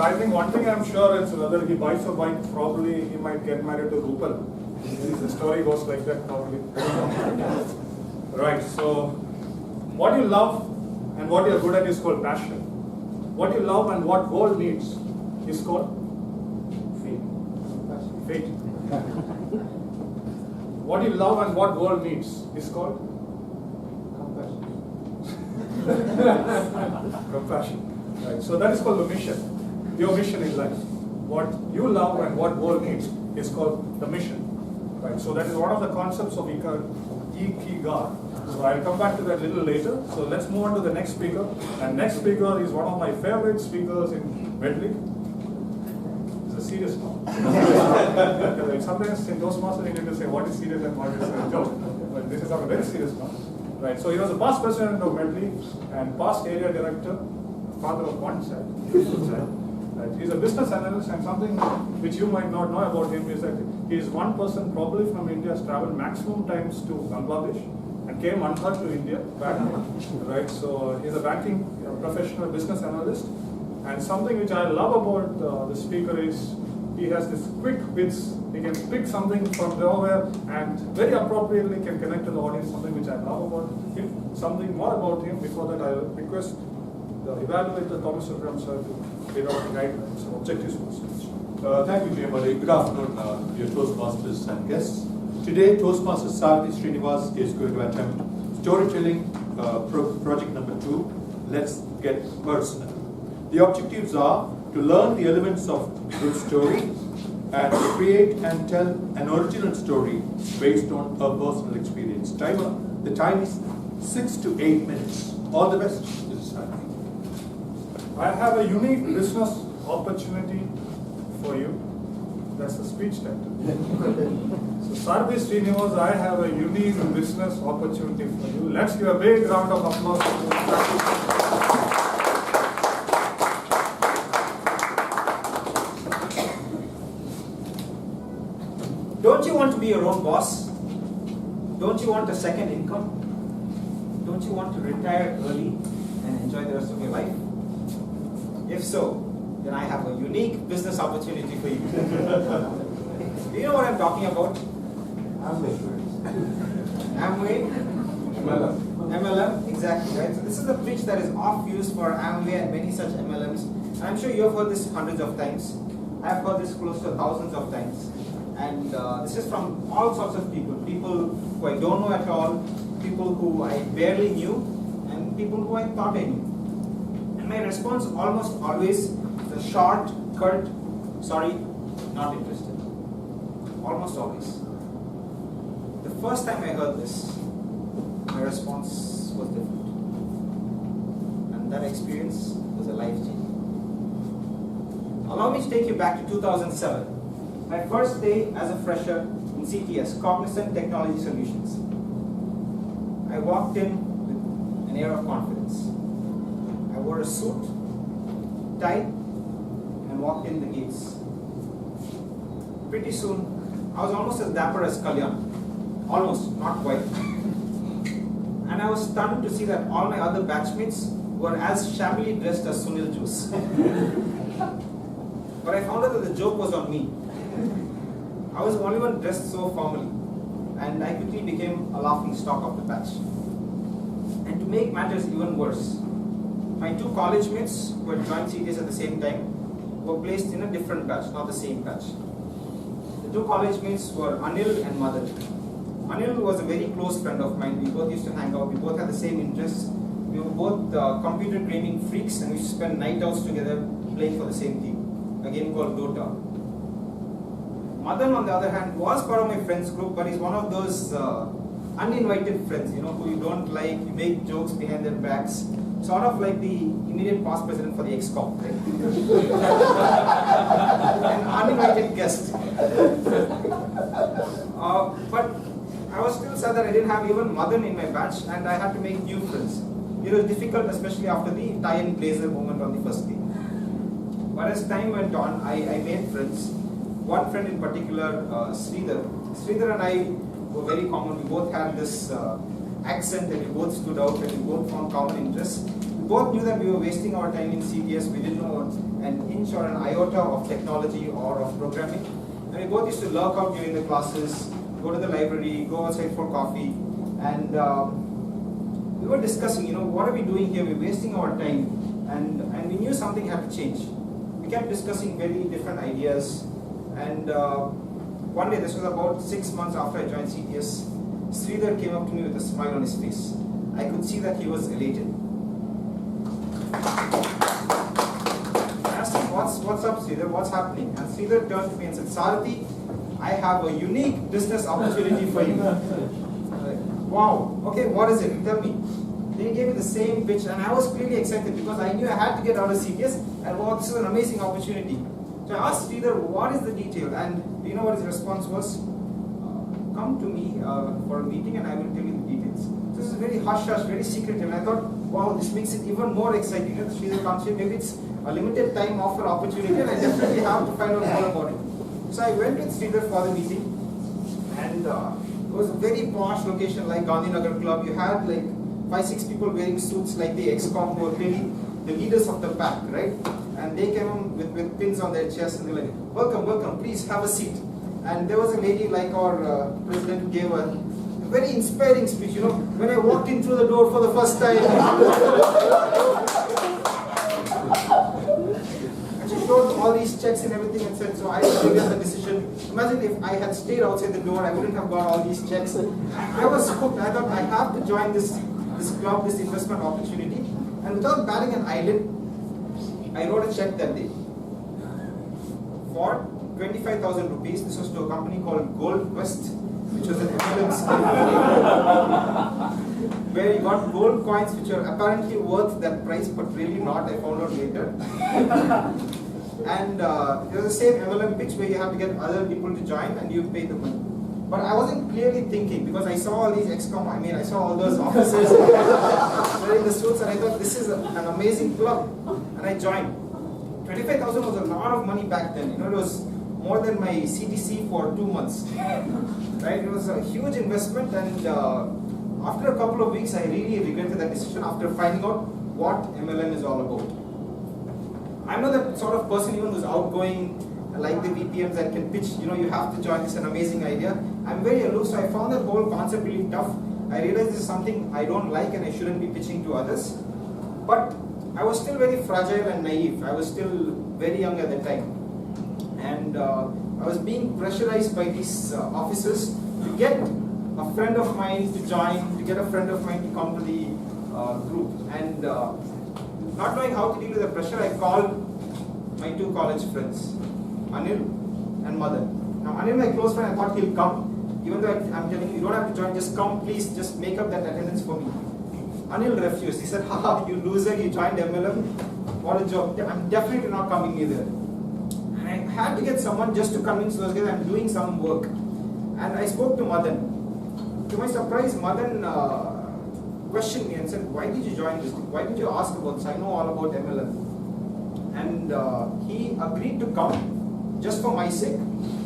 I think one thing I'm sure is whether he buys a bike, probably he might get married to Rupal. The story goes like that probably. Right, so what you love and what you're good at is called passion. What you love and what world needs is called fate. What you love and what world needs is called compassion. Right. So that is called the mission. Your mission in life. What you love and what world needs is called the mission. Right. So that is one of the concepts of Ikigai. So I'll come back to that a little later. So let's move on to the next speaker. And next speaker is one of my favorite speakers in Medley. He's a serious one. Sometimes in Toastmasters you need to say what is serious and what is a joke. But this is not a very serious one. Right. So he was the past president of Medley and past area director, father of one child. Right. He's a business analyst, and something which you might not know about him is that he is one person probably from India has traveled maximum times to Bangladesh and came unhurt to India back. Right. So he's a banking professional business analyst, and something which I love about the speaker is he has this quick wits. He can pick something from nowhere and very appropriately can connect to the audience, something which I love about him. Something more about him. Before that, I request the evaluator, Thomas Abraham sir, to give out guidelines and objectives for the speech. Thank you, Jayamali. Good afternoon, dear Toastmasters and guests. Today, Toastmaster Sarathy Srinivas is going to attempt storytelling project number 2. Let's get personal. The objectives are to learn the elements of good story and to create and tell an original story based on a personal experience. Timer, the time is 6 to 8 minutes. All the best, Mrs. Sarathy. I have a unique business opportunity for you. That's the speech title. So Sarathy Srinivas, I have a unique business opportunity for you. Let's give a big round of applause. Don't you want to be your own boss? Don't you want a second income? Don't you want to retire early and enjoy the rest of your life? If so, then I have a unique business opportunity for you. Do you know what I'm talking about? Amway? MLM, exactly, right? So this is the pitch that is oft used for Amway and many such MLMs. And I'm sure you have heard this hundreds of times. I've heard this close to thousands of times. And this is from all sorts of people. People who I don't know at all, people who I barely knew, and people who I thought I knew. And my response almost always is a short, curt, sorry, not interested. Almost always. The first time I heard this, my response was different. And that experience was a life-changing. Allow me to take you back to 2007. My first day as a fresher in CTS, Cognizant Technology Solutions. I walked in with an air of confidence. I wore a suit, tie, and walked in the gates. Pretty soon, I was almost as dapper as Kalyan. Almost, not quite. And I was stunned to see that all my other batchmates were as shabbily dressed as Sunil Juice. But I found out that the joke was on me. I was the only one dressed so formally, and I quickly became a laughing stock of the batch. And to make matters even worse, my two college mates who had joined CTS at the same time were placed in a different batch, not the same batch. The two college mates were Anil and Madan. Anil was a very close friend of mine. We both used to hang out. We both had the same interests. We were both computer gaming freaks, and we used to spend night outs together playing for the same team, a game called Dota. Madan, on the other hand, was part of my friends group, but he's one of those uninvited friends, who you don't like, you make jokes behind their backs, sort of like the immediate past president for the ex-cop, right? An uninvited guest. But I was still sad that I didn't have even Madan in my batch, and I had to make new friends. It was difficult, especially after the tie and blazer moment on the first day. But as time went on, I made friends. One friend in particular, Sridhar. Sridhar and I were very common. We both had this accent, and we both stood out, and we both found common interests. We both knew that we were wasting our time in CTS. We didn't know an inch or an iota of technology or of programming. And we both used to lurk out during the classes, go to the library, go outside for coffee, and we were discussing, what are we doing here? We're wasting our time, and we knew something had to change. We kept discussing very different ideas, and one day, this was about 6 months after I joined CTS, Sridhar came up to me with a smile on his face. I could see that he was elated. I asked him, what's up, Sridhar? What's happening? And Sridhar turned to me and said, Sarathy, I have a unique business opportunity for you. Wow, okay, what is it? Tell me. Then he gave me the same pitch, and I was really excited because I knew I had to get out of CTS, and wow, this is an amazing opportunity. So I asked Sridhar, what is the detail? And do you know what his response was? Come to me for a meeting and I will tell you the details. So this is very hush-hush, very secretive. And I thought, wow, this makes it even more exciting. Sridhar comes here, maybe it's a limited time offer opportunity, and I definitely have to find out more about it. So I went with Sridhar for the meeting, and it was a very posh location like Gandhinagar Club. You had like 5-6 people wearing suits like the ex-com who were really the leaders of the pack, right? And they came with pins on their chests and they were like, welcome, welcome, please have a seat. And there was a lady like our president who gave a very inspiring speech. When I walked in through the door for the first time, and she showed all these checks and everything and said, so I made the decision. Imagine if I had stayed outside the door, I wouldn't have got all these checks. I was hooked. I thought I have to join this club, this investment opportunity. And without batting an eyelid, I wrote a check that day for 25,000 rupees. This was to a company called Gold Quest, which was an MLM scheme where you got gold coins which are apparently worth that price, but really not. I found out later. And it was the same MLM pitch where you have to get other people to join and you pay the money. But I wasn't clearly thinking because I saw all these ex-com, I saw all those officers wearing the suits, and I thought this is an amazing club. And I joined. 25,000 was a lot of money back then. It was more than my CTC for 2 months. Right? It was a huge investment, and after a couple of weeks, I really regretted that decision after finding out what MLM is all about. I'm not that sort of person even who's outgoing, like the VPMs that can pitch, you have to join, this is an amazing idea. I'm very aloof, so I found that whole concept really tough. I realized this is something I don't like and I shouldn't be pitching to others. But I was still very fragile and naive. I was still very young at the time. And I was being pressurized by these officers to get a friend of mine to join, to get a friend of mine to come to the group. And not knowing how to deal with the pressure, I called my 2 college friends, Anil and Madan. Now Anil, my close friend, I thought he'll come. Even though I'm telling you, you don't have to join, just come, please, just make up that attendance for me. Anil refused. He said, haha, you loser, you joined MLM. What a joke. I'm definitely not coming either. And I had to get someone just to convince those guys I'm doing some work. And I spoke to Madan. To my surprise, Madan questioned me and said, why did you join this? Why did you ask about this? I know all about MLM. And he agreed to come just for my sake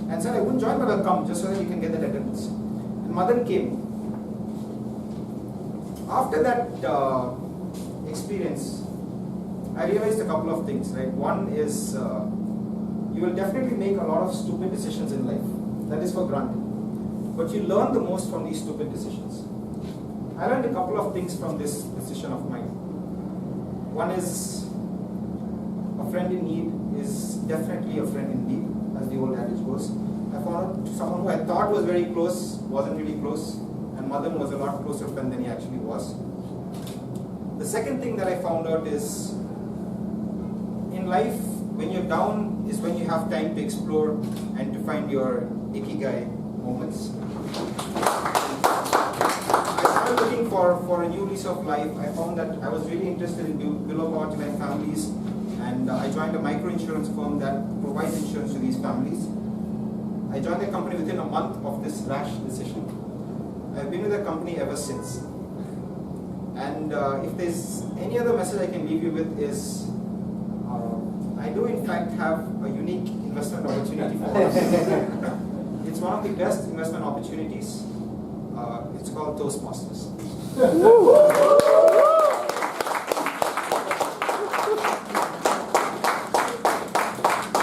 and said, I wouldn't join, but I'll come just so that you can get that attendance. And Madan came. After that experience, I realized a couple of things, right? One is you will definitely make a lot of stupid decisions in life. That is for granted. But you learn the most from these stupid decisions. I learned a couple of things from this decision of mine. One is a friend in need is definitely a friend in need, as the old adage goes. I found out someone who I thought was very close wasn't really close, and Madan was a lot closer friend than he actually was. The second thing that I found out is, in life, when you're down is when you have time to explore and to find your ikigai moments. I started looking for a new lease of life. I found that I was really interested in below poverty line families, and I joined a micro insurance firm that provides insurance to these families. I joined the company within a month of this rash decision. I've been with the company ever since. And if there's any other message I can leave you with is, I do in fact have a unique investment opportunity for us. It's one of the best investment opportunities. It's called Toastmasters.